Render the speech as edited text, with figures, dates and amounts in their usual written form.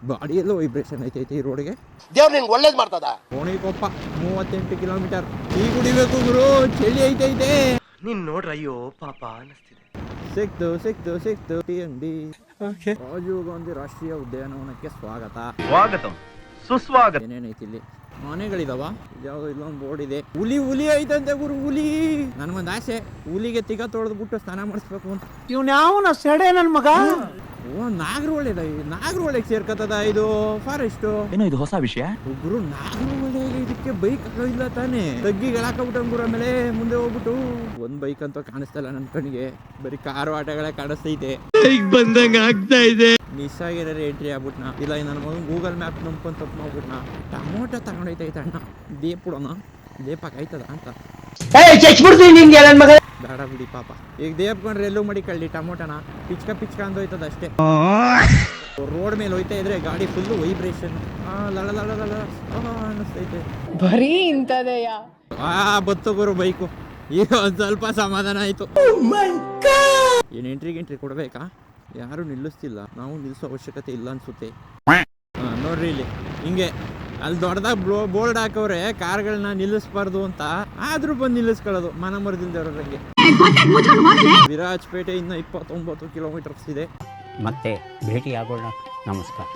ಬಾಡಿಯಲ್ಲೂ vibration ಐತೈತೆ ಈ ರೋಡ್ಗೆ. ದೇವ್ರು ನಿಂಗೆ ಒಳ್ಳೇದು ಮಾಡ್ತದ. ಕೋಣಿಕೊಪ್ಪ 38 ಕಿಲೋಮೀಟರ್. ಟೀ ಕುಡಿಬೇಕು ಗುರು, ಚಳಿ ಐತೈತೆ. ನೀನ್ ನೋಡ್ರ ಅಯ್ಯೋ ಪಾಪ ಅನ್ನಿಸ್ತಿದೆ. ಸಿಕ್ತು ಟೀ ಅಂಗಡಿ. ರಾಜೀವ್ ಗಾಂಧಿ ರಾಷ್ಟ್ರೀಯ ಉದ್ಯಾನವನಕ್ಕೆ ಸ್ವಾಗತ. ಸುಸ್ವಾಗತ. ಏನೇನೈತಿ ಇಲ್ಲಿ? ಮನೆಗಳಿದಾವ. ಯಾವ್ದೋ ಇಲ್ಲೊಂದು ಬೋರ್ಡ್ ಇದೆ. ಹುಲಿ ಐತಂತೆ ಗುರು, ಹುಲಿ. ನನ್ಗೊಂದು ಆಸೆ, ಹುಲಿಗೆ ತಿಗ ತೊಳೆದ್ಬಿಟ್ಟು ಸ್ನಾನ ಮಾಡಿಸ್ಬೇಕು ಅಂತ. ಇವ್ನ ಯಾವನ ಸೆಡೆ ನನ್ ಮಗ. ಓ, ನಾಗರಹೊಳೆಗೆ ಸೇರ್ಕತ್ತದ ಇದು ಫಾರೆಸ್ಟ್. ಏನೋ ಇದು ಹೊಸ ವಿಷಯ ಗುರು. ನಾಗರಹೊಳೆಗೆ ಇದಕ್ಕೆ ಬೈಕ್ ಇಲ್ಲ ತಾನೆ. ತಗ್ಗಿಗೆ ಹಾಕಬಿಟ್ಟು ಗುರು. ಆಮೇಲೆ ಮುಂದೆ ಹೋಗ್ಬಿಟ್ಟು ಒಂದ್ ಬೈಕ್ ಅಂತೂ ಕಾಣಿಸ್ತಲ್ಲ ನನ್ ಕಣ್ಣಿಗೆ, ಬರೀ ಕಾರು ಆಟಗಳೇ ಕಾಣಿಸ್ತೈತೆ. ಬಂದಂಗ ಆಗ್ತಾ ಇದೆ. ಮಿಸ್ ಆಗಿರೋ ಎಂಟ್ರಿ ಆಗ್ಬಿಟ್ನ. ಇಲ್ಲ ನನ್ನ ಮಗನ್ ಗೂಗಲ್ ಮ್ಯಾಪ್ ನಂಬ್ಕೊಂಡು ತಪ್ಪು ಮಾಡ್ಬಿಟ್ನ. ಟಮೋಟ ತಗೊಂಡೈತೈತೆ ಅಣ್ಣ. ದೇಪಕ್ಕಾಯ್ತದ ಅಂತ ಬೇಡ ಬಿಡಿ ಪಾಪ. ಈಗ ದೇಪ್ಕೊಂಡ್ರೆ ಎಲ್ಲೂ ಮಡಿಕಳ್ಳಿ ಟಮೋಟನ ಪಿಚ್ಕ ಅಂದೋಯ್ತದ ಅಷ್ಟೇ. ರೋಡ್ ಮೇಲೆ ಹೋಯ್ತಾ ಇದ್ರೆ ಗಾಡಿ ಫುಲ್ಲು ವೈಬ್ರೇಷನ್. ಅನ್ನಿಸ್ತೈತೆ. ಬರೀ ಇಂಥದೆಯ. ಬತ್ತು ಗುರು ಬೈಕು. ಈಗ ಒಂದ್ ಸ್ವಲ್ಪ ಸಮಾಧಾನ ಆಯ್ತು. ಏನ್ ಎಂಟ್ರಿ ಕೊಡ್ಬೇಕಾ? ಯಾರು ನಿಲ್ಲಿಸ್ತಿಲ್ಲ. ನಾವು ನಿಲ್ಲಿಸೋ ಅವಶ್ಯಕತೆ ಇಲ್ಲ ಅನ್ಸುತ್ತೆ. ನೋಡ್ರಿ ಇಲ್ಲಿ ಹಿಂಗೆ ಅಲ್ಲಿ ದೊಡ್ಡದಾಗ ಬೋರ್ಡ್ ಹಾಕವ್ರೆ ಕಾರ್ಗಳನ್ನ ನಿಲ್ಲಿಸ್ಬಾರ್ದು ಅಂತ. ಆದ್ರೂ ಬಂದು ನಿಲ್ಲಿಸ್ಕೊಳ್ಳೋದು ಮನ ಮರದಿಲ್ದವ್ರಿಗೆ. ವಿರಾಜಪೇಟೆ ಇನ್ನ 29 ಕಿಲೋಮೀಟರ್ಸ್ ಇದೆ. ಮತ್ತೆ ಭೇಟಿ ಆಗೋಣ. ನಮಸ್ಕಾರ.